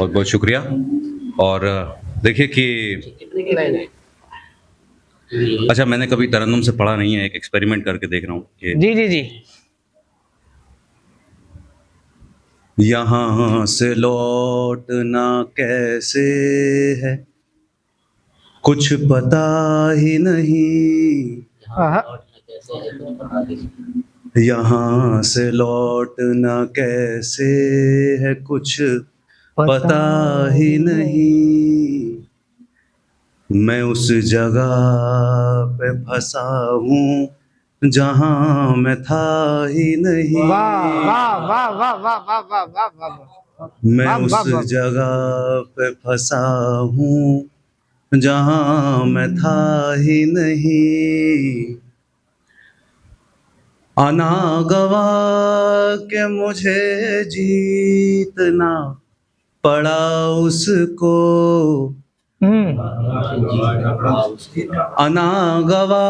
बहुत बहुत शुक्रिया। और देखिए कि अच्छा, मैंने कभी तरन्नुम से पढ़ा नहीं है, एक एक्सपेरिमेंट करके देख रहा हूँ कि जी जी जी। यहाँ से लौटना कैसे है कुछ पता ही नहीं, आहा, यहाँ से लौटना कैसे है कुछ पता ही नहीं, मैं उस जगह पे फंसा हूँ जहाँ मैं था ही नहीं, वाह वाह वाह वाह वाह वाह वाह वाह वाह वाह। मैं वाह उस वाह वाह। जगह पे फंसा हूँ जहाँ मैं था ही नहीं, आना गवा के मुझे जीतना पड़ा उसको, आना गवा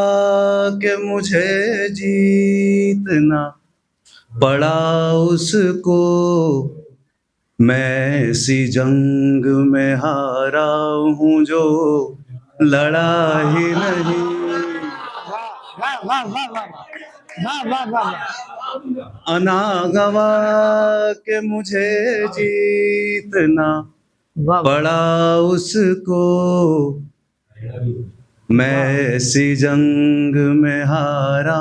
के मुझे जीतना पड़ा उसको, मैं ऐसी जंग में हारा हूँ जो लड़ा ही नहीं, वाह वाह वाह वाह वाह वाह वाह वाह। आना गवा के मुझे जीतना वाह वाह। पड़ा उसको, मैं ऐसी जंग में हारा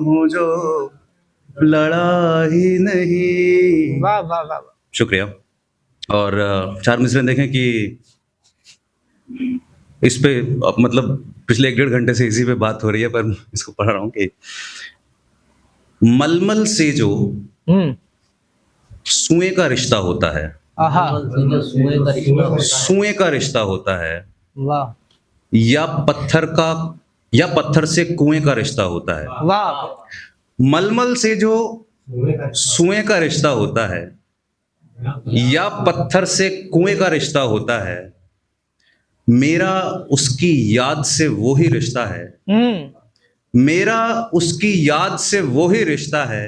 हूँ जो लड़ा ही नहीं। वाह वाह वाह वाह। शुक्रिया। और चार मिसरे देखें कि इस पे मतलब पिछले 1-1.5 घंटे से इसी पे बात हो रही है, पर इसको पढ़ रहा हूँ कि मलमल से जो सुएं का रिश्ता होता है, आहा, सुएं का रिश्ता होता है, वाह या पत्थर से कुएं का रिश्ता होता है, वाह। मलमल से जो सुएं का रिश्ता होता है या पत्थर से कुएं का रिश्ता होता है, मेरा उसकी याद से वो ही रिश्ता है, मेरा उसकी याद से वो ही रिश्ता है,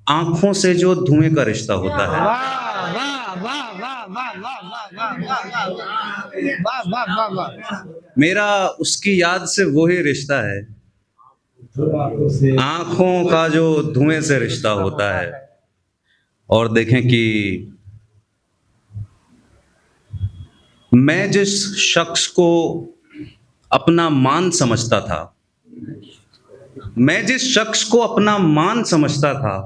आंखों से जो धुएं का रिश्ता होता है। वाह वाह वाह वाह वाह वाह वाह वाह वाह वाह वाह वाह। मेरा उसकी याद से वो ही रिश्ता है, आंखों का जो धुएं से रिश्ता होता है। और देखें कि मैं जिस शख्स को अपना मान समझता था, मैं जिस शख्स को अपना मान समझता था,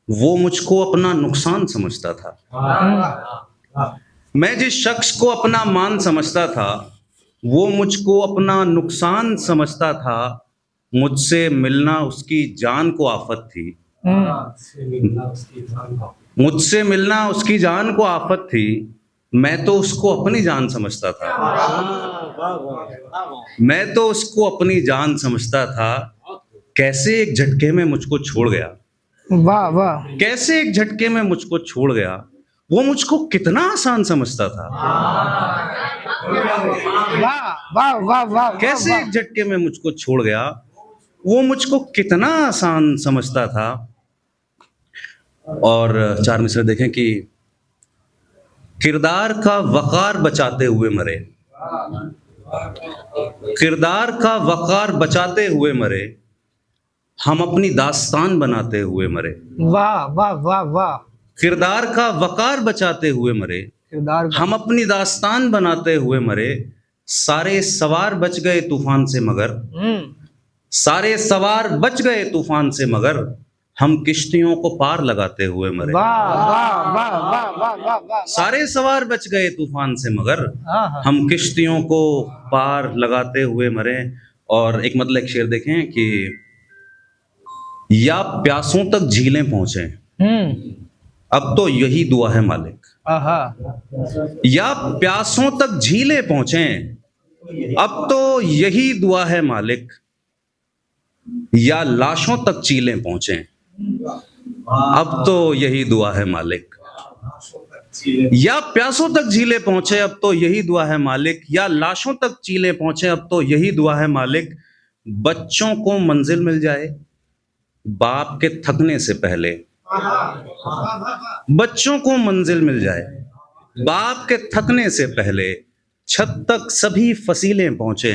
वो मुझको अपना नुकसान समझता था। मैं जिस शख्स को अपना मान समझता था, वो मुझको अपना नुकसान समझता था। मुझसे मिलना उसकी जान को आफत थी, मुझसे मिलना उसकी जान को आफत थी, मैं तो उसको अपनी जान समझता था, मैं तो उसको अपनी जान समझता था। कैसे एक झटके में मुझको छोड़ गया, वाह वाह। कैसे एक झटके में मुझको छोड़ गया, वो मुझको कितना आसान समझता था। वाह वाह वाह वाह। कैसे एक झटके में मुझको छोड़ गया, वो मुझको कितना आसान समझता था। और चार मिसरे देखें कि किरदार का वकार बचाते हुए मरे, किरदार का वकार बचाते हुए मरे, हम अपनी दास्तान बनाते हुए मरे। वाह वाह वाह वाह। किरदार का वकार बचाते हुए मरे, हम अपनी दास्तान बनाते हुए मरे। सारे सवार बच गए तूफान से मगर, सारे सवार बच गए तूफान से मगर, हम किश्तियों को पार लगाते हुए मरे। वाह वाह वाह वाह वाह वाह वाह। सारे सवार बच गए तूफान से मगर, हम किश्तियों को पार लगाते हुए मरे। और एक मतलब एक शेर देखें कि या प्यासों तक झीलें पहुंचे, अब तो यही दुआ है मालिक। आहा, या प्यासों तक झीलें पहुंचे, अब तो यही दुआ है मालिक। या लाशों तक चीलें पहुंचे, अब तो यही दुआ है मालिक। या प्यासों तक झीलें पहुंचे, अब तो यही दुआ है मालिक। या लाशों तक चीलें पहुंचे, अब तो यही दुआ है मालिक। बच्चों को मंजिल मिल जाए बाप के थकने से पहले, बच्चों को मंजिल मिल जाए बाप के थकने से पहले छत तक सभी फसीलें पहुंचे,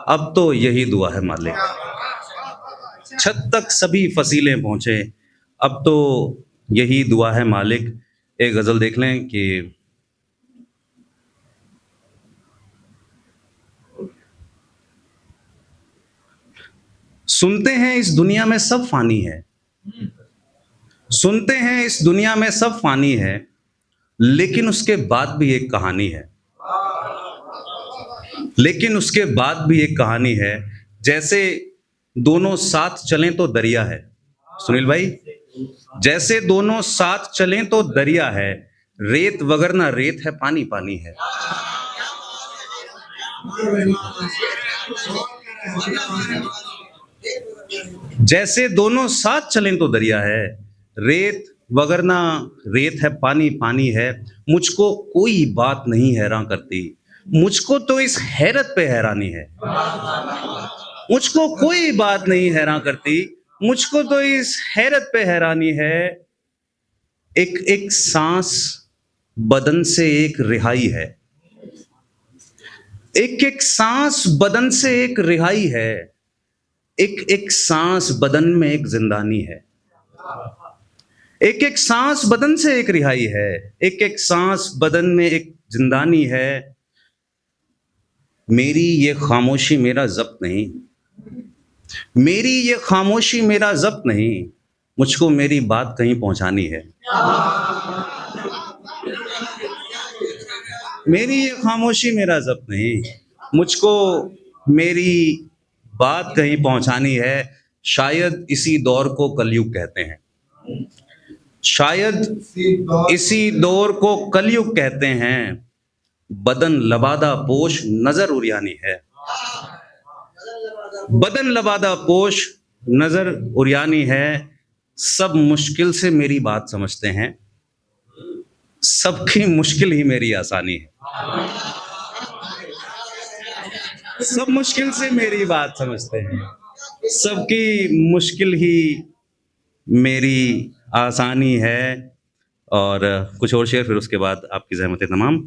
अब तो यही दुआ है मालिक। छत तक सभी फसीलें पहुंचे, अब तो यही दुआ है मालिक। एक गजल देख लें कि सुनते हैं इस दुनिया में सब फानी है, सुनते हैं इस दुनिया में सब फानी है, लेकिन उसके बाद भी एक कहानी है, लेकिन उसके बाद भी एक कहानी है। जैसे दोनों साथ चलें तो दरिया है, सुनील भाई, जैसे दोनों साथ चलें तो दरिया है, रेत वगरना रेत है, पानी पानी है। जैसे दोनों साथ चलें तो दरिया है, रेत वगरना रेत है, पानी पानी है। मुझको कोई बात नहीं हैरान करती, मुझको तो इस हैरत पे हैरानी है। मुझको कोई बात नहीं हैरान करती, मुझको तो इस हैरत पे हैरानी है। एक एक सांस बदन से एक रिहाई है, एक एक सांस बदन से एक रिहाई है, एक एक सांस बदन में एक जिंदानी है। एक एक सांस बदन से एक रिहाई है, एक एक सांस बदन में एक जिंदानी है। मेरी ये खामोशी मेरा जब्त नहीं, मेरी ये खामोशी मेरा जब्त नहीं, मुझको मेरी बात कहीं पहुंचानी है। मेरी ये खामोशी मेरा जब्त नहीं, मुझको मेरी बात कहीं पहुंचानी है। शायद इसी दौर को कलयुग कहते हैं, शायद इसी दौर को कलयुग कहते हैं। बदन लबादा पोश नजर उरियानी है, बदन लबादा पोश नजर उरियानी है। सब मुश्किल से मेरी बात समझते हैं, सबकी मुश्किल ही मेरी आसानी है। सब मुश्किल से मेरी बात समझते हैं, सबकी मुश्किल ही मेरी आसानी है। और कुछ और शेर, फिर उसके बाद आपकी ज़हमतें तमाम।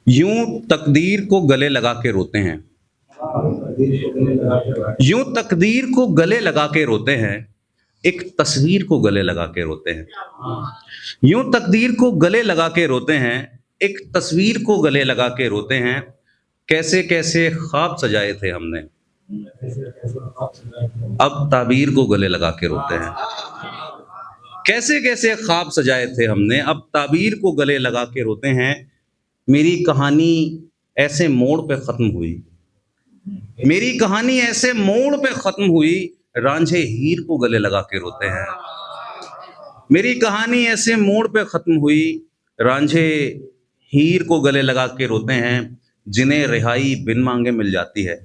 यूं तकदीर को गले लगा के रोते हैं, यूं तकदीर को गले लगा के रोते हैं, एक तस्वीर को गले लगा के रोते हैं। यूं तकदीर को गले लगा के रोते हैं, एक तस्वीर को गले लगा के रोते हैं। कैसे कैसे ख्वाब सजाए थे हमने, अब ताबीर को गले लगा के रोते हैं। कैसे कैसे ख्वाब सजाए थे हमने, अब ताबीर को गले लगा के रोते हैं। मेरी कहानी ऐसे मोड़ पे खत्म हुई, मेरी कहानी ऐसे मोड़ पे खत्म हुई, रांझे हीर को गले लगा के रोते हैं। मेरी कहानी ऐसे मोड़ पे खत्म हुई, रांझे हीर को गले लगा के रोते हैं। जिन्हें रिहाई बिन मांगे मिल जाती है,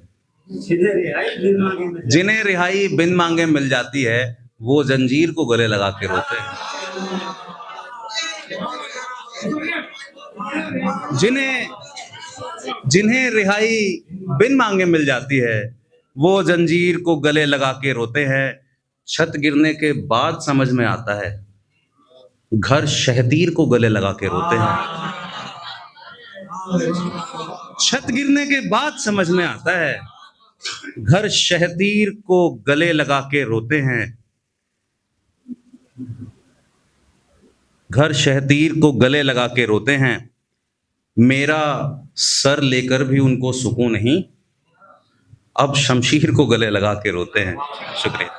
जिन्हें रिहाई बिन मांगे मिल जाती है, वो जंजीर को गले लगा के रोते हैं। जिन्हें रिहाई बिन मांगे मिल जाती है, वो जंजीर को गले लगा के रोते हैं। छत गिरने के बाद समझ में आता है, घर शहतीर को गले लगा के रोते हैं। छत गिरने के बाद समझ में आता है, घर शहतीर को गले लगा के रोते हैं। घर शहतीर को गले लगा के रोते हैं। मेरा सर लेकर भी उनको सुकून नहीं, अब शमशीर को गले लगा के रोते हैं। शुक्रिया।